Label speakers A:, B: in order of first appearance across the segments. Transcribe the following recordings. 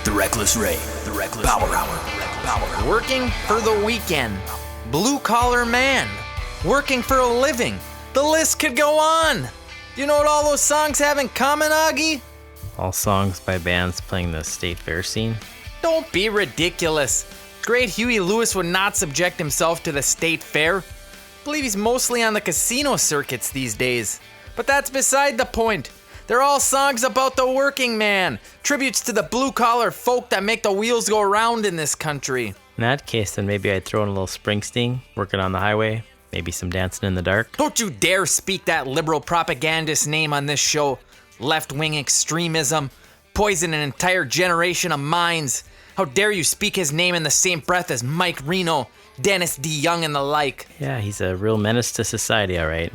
A: The Reckless Ray. The Reckless Power Hour.
B: Working for the weekend. Blue collar man. Working for a living. The list could go on. Do you know what all those songs have in common, Augie?
C: All songs by bands playing the state fair scene?
B: Don't be ridiculous. Great Huey Lewis would not subject himself to the state fair. I believe he's mostly on the casino circuits these days. But that's beside the point. They're all songs about the working man. Tributes to the blue-collar folk that make the wheels go round in this country.
C: In that case, then maybe I'd throw in a little Springsteen, working on the highway, maybe some dancing in the dark.
B: Don't you dare speak that liberal propagandist name on this show. Left-wing extremism. Poison an entire generation of minds. How dare you speak his name in the same breath as Mike Reno, Dennis D. Young, and the like.
C: Yeah, he's a real menace to society, all right.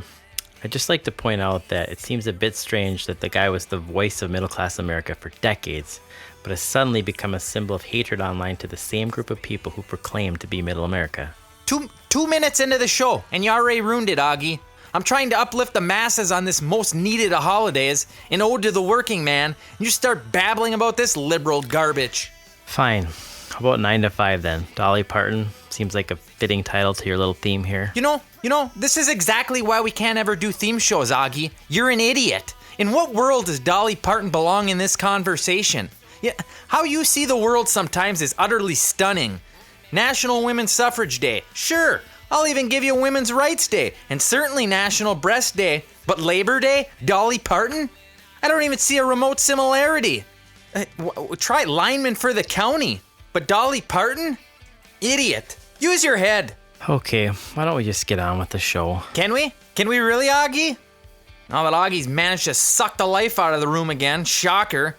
C: I'd just like to point out that it seems a bit strange that the guy was the voice of middle-class America for decades, but has suddenly become a symbol of hatred online to the same group of people who proclaim to be middle America.
B: Two minutes into the show, and you already ruined it, Augie. I'm trying to uplift the masses on this most needed of holidays, an ode to the working man, and you start babbling about this liberal garbage.
C: Fine. How about 9 to 5 then? Dolly Parton seems like a fitting title to your little theme here.
B: You know, this is exactly why we can't ever do theme shows, Augie. You're an idiot. In what world does Dolly Parton belong in this conversation? Yeah, how you see the world sometimes is utterly stunning. National Women's Suffrage Day. Sure, I'll even give you Women's Rights Day, and certainly National Breast Day. But Labor Day? Dolly Parton? I don't even see a remote similarity. Try lineman for the county. But Dolly Parton? Idiot. Use your head.
C: Okay, why don't we just get on with the show?
B: Can we? Can we really, Augie? Now that Augie's managed to suck the life out of the room again, shocker.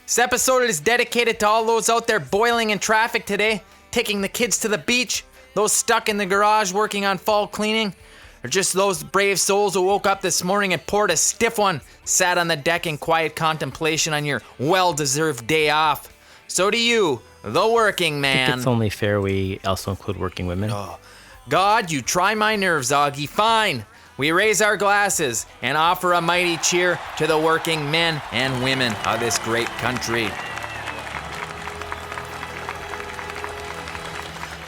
B: This episode is dedicated to all those out there boiling in traffic today, taking the kids to the beach, those stuck in the garage working on fall cleaning, or just those brave souls who woke up this morning and poured a stiff one, sat on the deck in quiet contemplation on your well-deserved day off. So do you, the working man.
C: I think it's only fair we also include working women.
B: Oh, God, you try my nerves, Augie. Fine. We raise our glasses and offer a mighty cheer to the working men and women of this great country.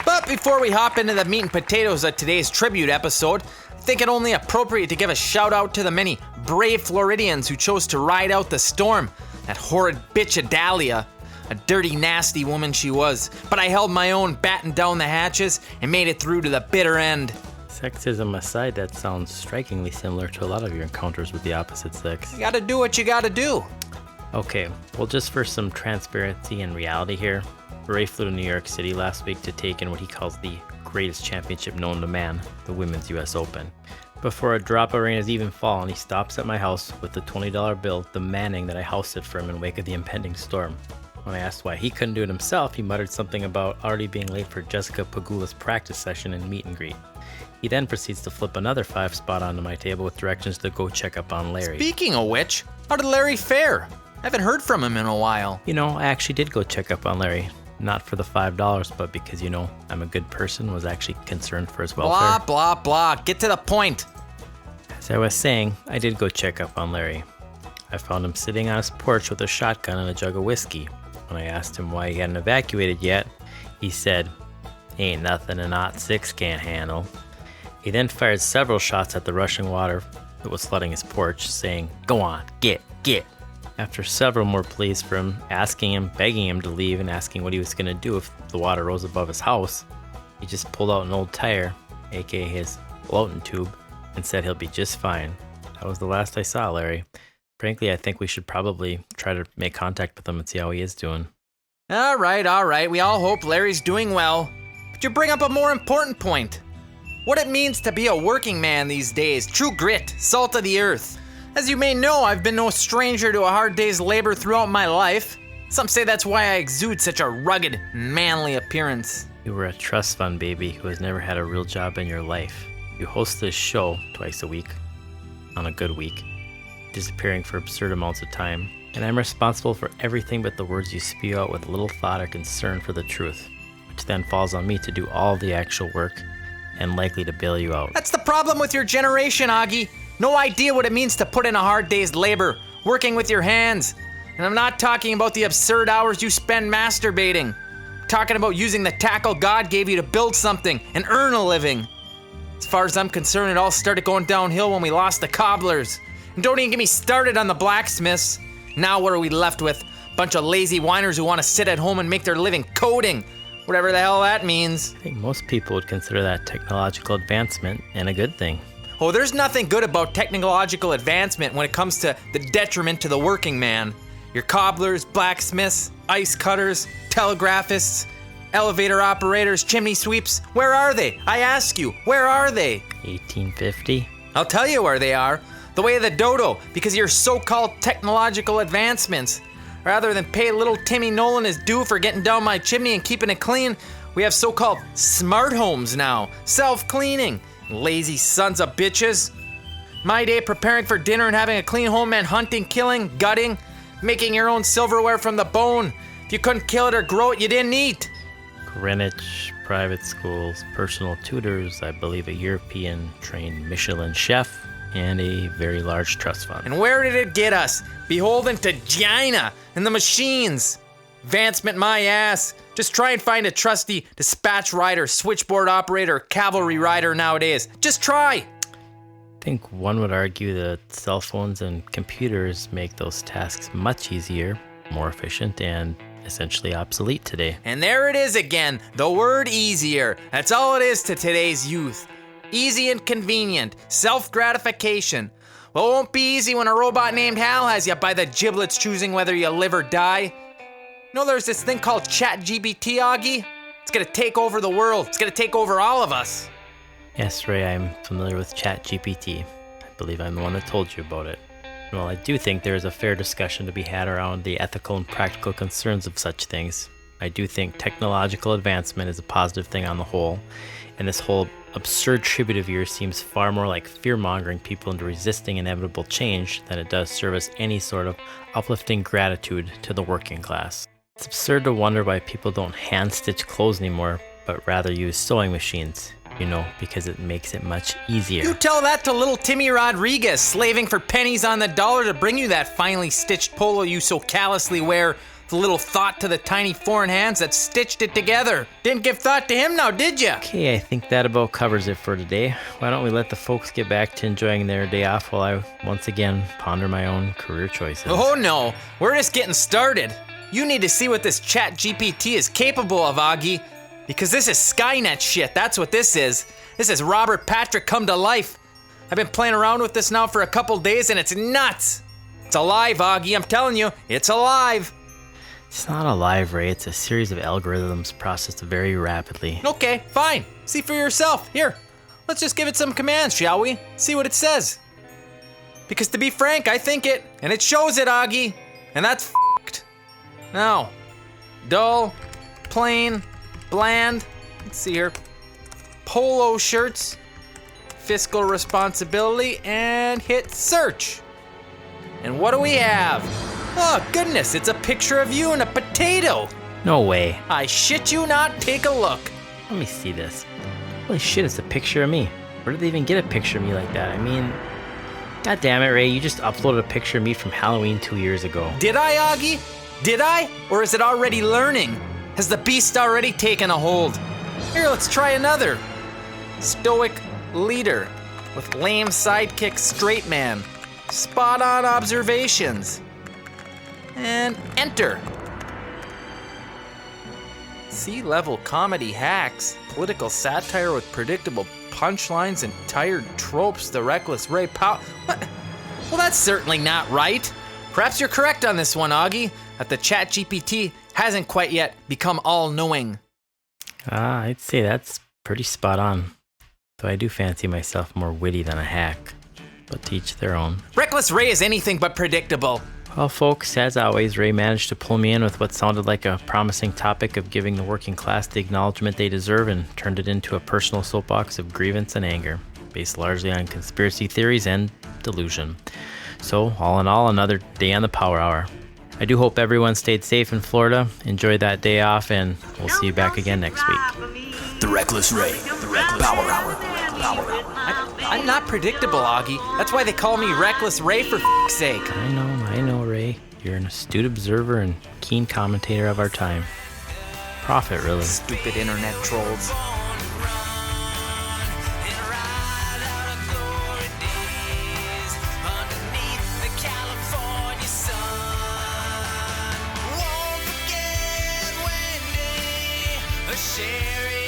B: But before we hop into the meat and potatoes of today's tribute episode, I think it only appropriate to give a shout out to the many brave Floridians who chose to ride out the storm. That horrid bitch Adalia. A dirty, nasty woman she was, but I held my own, battened down the hatches, and made it through to the bitter end.
C: Sexism aside, that sounds strikingly similar to a lot of your encounters with the opposite sex.
B: You gotta do what you gotta do.
C: Okay, well, just for some transparency and reality here, Ray flew to New York City last week to take in what he calls the greatest championship known to man, the Women's US Open. Before a drop of rain has even fallen, he stops at my house with the $20 bill demanding that I house sit for him in wake of the impending storm. When I asked why he couldn't do it himself, he muttered something about already being late for Jessica Pegula's practice session and meet and greet. He then proceeds to flip another 5 spot onto my table with directions to go check up on Larry.
B: Speaking of which, how did Larry fare? I haven't heard from him in a while.
C: You know, I actually did go check up on Larry. Not for the $5, but because, you know, I'm a good person, was actually concerned for his welfare.
B: Blah, blah, blah. Get to the point.
C: As I was saying, I did go check up on Larry. I found him sitting on his porch with a shotgun and a jug of whiskey. When I asked him why he hadn't evacuated yet, he said, "Ain't nothing an .06 can't handle." He then fired several shots at the rushing water that was flooding his porch, saying, "Go on, get." After several more pleas for him, asking him, begging him to leave, and asking what he was going to do if the water rose above his house, he just pulled out an old tire, aka his floating tube, and said he'll be just fine. That was the last I saw Larry. Frankly, I think we should probably try to make contact with him and see how he is doing.
B: All right. We all hope Larry's doing well. But you bring up a more important point. What it means to be a working man these days. True grit, salt of the earth. As you may know, I've been no stranger to a hard day's labor throughout my life. Some say that's why I exude such a rugged, manly appearance.
C: You were a trust fund baby who has never had a real job in your life. You host this show twice a week, on a good week, disappearing for absurd amounts of time, and I'm responsible for everything but the words you spew out with little thought or concern for the truth, which then falls on me to do all the actual work and likely to bail you out.
B: That's the problem with your generation, Augie. No idea what it means to put in a hard day's labor, working with your hands. And I'm not talking about the absurd hours you spend masturbating. I'm talking about using the tackle God gave you to build something and earn a living. As far as I'm concerned, it all started going downhill when we lost the cobblers. And don't even get me started on the blacksmiths. Now what are we left with? Bunch of lazy whiners who want to sit at home and make their living coding. Whatever the hell that means.
C: I think most people would consider that technological advancement and a good thing.
B: Oh, there's nothing good about technological advancement when it comes to the detriment to the working man. Your cobblers, blacksmiths, ice cutters, telegraphists, elevator operators, chimney sweeps, where are they? I ask you, where are they?
C: 1850?
B: I'll tell you where they are. The way of the dodo, because of your so-called technological advancements. Rather than pay little Timmy Nolan his due for getting down my chimney and keeping it clean, we have so-called smart homes now, self-cleaning. Lazy sons of bitches. My day preparing for dinner and having a clean home meant hunting, killing, gutting, making your own silverware from the bone. If you couldn't kill it or grow it, you didn't eat.
C: Greenwich, private schools, personal tutors, I believe a European-trained Michelin chef, and a very large trust fund.
B: And where did it get us? Beholden to China and the machines. Advancement my ass. Just try and find a trusty dispatch rider, switchboard operator, cavalry rider nowadays. Just try.
C: I think one would argue that cell phones and computers make those tasks much easier, more efficient, and essentially obsolete today.
B: And there it is again, the word easier. That's all it is to today's youth. Easy and convenient, self-gratification. Well, it won't be easy when a robot named Hal has you by the giblets choosing whether you live or die. You know there's this thing called ChatGPT, Augie? It's gonna take over the world. It's gonna take over all of us.
C: Yes, Ray, I'm familiar with ChatGPT. I believe I'm the one that told you about it. Well, I do think there is a fair discussion to be had around the ethical and practical concerns of such things. I do think technological advancement is a positive thing on the whole, and this whole absurd tribute of yours seems far more like fear-mongering people into resisting inevitable change than it does service any sort of uplifting gratitude to the working class. It's absurd to wonder why people don't hand-stitch clothes anymore, but rather use sewing machines, because it makes it much easier.
B: You tell that to little Timmy Rodriguez, slaving for pennies on the dollar to bring you that finely stitched polo you so callously wear. The little thought to the tiny foreign hands that stitched it together. Didn't give thought to him now, did ya?
C: Okay, I think that about covers it for today. Why don't we let the folks get back to enjoying their day off while I once again ponder my own career choices.
B: Oh no, we're just getting started. You need to see what this ChatGPT is capable of, Augie. Because this is Skynet shit, that's what this is. This is Robert Patrick come to life. I've been playing around with this now for a couple days and it's nuts. It's alive, Augie, I'm telling you, it's alive.
C: It's not alive, Ray. It's a series of algorithms processed very rapidly.
B: Okay, fine. See for yourself. Here, let's just give it some commands, shall we? See what it says. Because to be frank, I think it, and it shows it, Augie. And that's f***ed. Now, dull, plain, bland. Let's see here. Polo shirts, fiscal responsibility, and hit search. And what do we have? Oh, goodness, it's a picture of you and a potato.
C: No way.
B: I shit you not, take a look.
C: Let me see this. Holy shit, it's a picture of me. Where did they even get a picture of me like that? I mean, god damn it, Ray, you just uploaded a picture of me from Halloween 2 years ago.
B: Did I, Augie? Did I? Or is it already learning? Has the beast already taken a hold? Here, let's try another. Stoic leader with lame sidekick straight man. Spot on observations. And enter. Sea-level comedy hacks, political satire with predictable punchlines and tired tropes, the reckless Ray Powell. What? Well, that's certainly not right. Perhaps you're correct on this one, Augie, that the ChatGPT hasn't quite yet become all-knowing.
C: I'd say that's pretty spot on. Though I do fancy myself more witty than a hack. But to each their own.
B: Reckless Ray is anything but predictable.
C: Well, folks, as always, Ray managed to pull me in with what sounded like a promising topic of giving the working class the acknowledgement they deserve and turned it into a personal soapbox of grievance and anger, based largely on conspiracy theories and delusion. So, all in all, another day on the Power Hour. I do hope everyone stayed safe in Florida, enjoyed that day off, and we'll see you back again next week.
A: The Reckless Ray, the Reckless Power Hour. Power Hour.
B: I'm not predictable, Augie. That's why they call me Reckless Ray, for f***'s sake.
C: I know, Ray. You're an astute observer and keen commentator of our time. Prophet, really.
B: Stupid internet trolls.
D: Sharing